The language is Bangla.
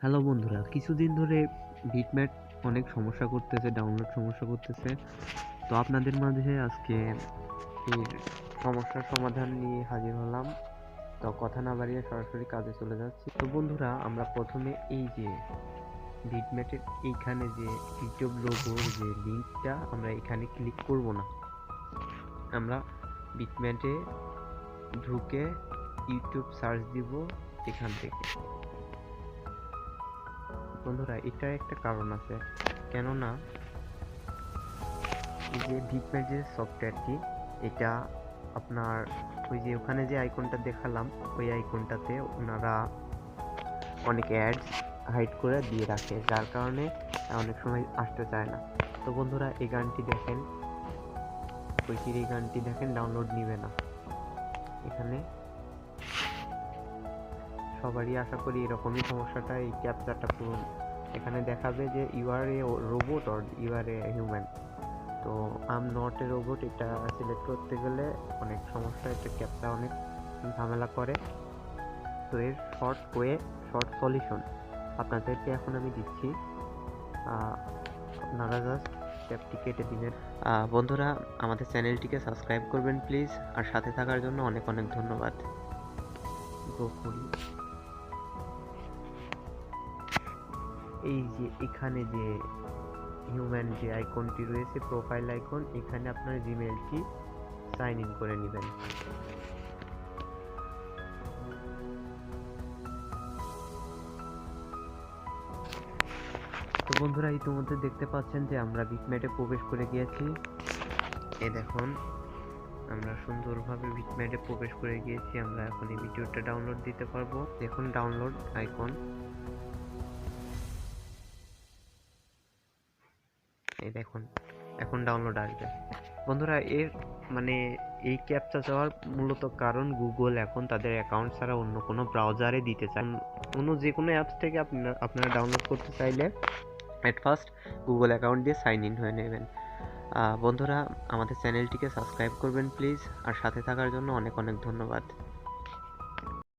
হ্যালো বন্ধুরা, কিছুদিন ধরে ভিডমেট অনেক সমস্যা করতেছে, ডাউনলোড সমস্যা করতেছে। তো আপনাদের মাঝে আজকে এই সমস্যার সমাধান নিয়ে হাজির হলাম। তো কথা না বাড়িয়ে সরাসরি কাজে চলে যাচ্ছি। তো বন্ধুরা, আমরা প্রথমে এই যে ভিডমেটের এইখানে যে ইউটিউব লোগোর যে লিঙ্কটা, আমরা এখানে ক্লিক করব না। আমরা ভিডমেটে ঢুকে ইউটিউব সার্চ দিব এখান থেকে। বন্ধুরা, এটা একটা কারণ আছে, কেননা এই যে ভিডমেট যে সফটওয়্যারটি, এটা আপনার ওই যে ওখানে যে আইকনটা দেখালাম, ওই আইকনটাতে ওনারা অনেক অ্যাডস হাইড করে দিয়ে রাখে, যার কারণে অনেক সময় আসতে চায় না। তো বন্ধুরা, এই গানটি দেখেন, ওইটির এই গানটি দেখেন, ডাউনলোড নিবে না। এখানে সবারই আশা করি এরকমই সমস্যাটা, এই ক্যাপচাটা পূরণ এখানে দেখাবে যে you are a robot or you are a human. তো আম নট এ রোবট, এটা সিলেক্ট করতে গেলে অনেক সমস্যা, এটা ক্যাপচা অনেক ঝামেলা করে। তো এর শর্ট সলিউশন আপনাদেরকে এখন আমি দিচ্ছি, আপনারা জাস্ট ট্যাপটি কেটে দিবেন। বন্ধুরা, আমাদের চ্যানেলটিকে সাবস্ক্রাইব করবেন প্লিজ, আর সাথে থাকার জন্য অনেক অনেক ধন্যবাদ। এই যে এখানে যে হিউম্যান যে আইকনটি রয়েছে, প্রোফাইল আইকন, এখানে আপনার জিমেইলটি সাইন ইন করে নেবেন। তো বন্ধুরা, ইতিমধ্যে দেখতে পাচ্ছেন যে আমরা ভিডমেটে প্রবেশ করে গিয়েছি। এই দেখুন, আমরা সুন্দরভাবে ভিডমেটে প্রবেশ করে গিয়েছি। আমরা এখন এই ভিডিওটা ডাউনলোড দিতে পারবো। দেখুন, ডাউনলোড আইকন, এই দেখুন এখন ডাউনলোড আসবে। বন্ধুরা, এর মানে এই ক্যাপচা চাওয়ার মূলত কারণ, গুগল এখন তাদের অ্যাকাউন্ট ছাড়া অন্য কোনো ব্রাউজারে দিতে চায়। অন্য যে কোনো অ্যাপস থেকে আপনারা ডাউনলোড করতে চাইলে এট ফার্স্ট গুগল অ্যাকাউন্ট দিয়ে সাইন ইন হয়ে নেবেন। বন্ধুরা, আমাদের চ্যানেলটিকে সাবস্ক্রাইব করবেন প্লিজ, আর সাথে থাকার জন্য অনেক অনেক ধন্যবাদ।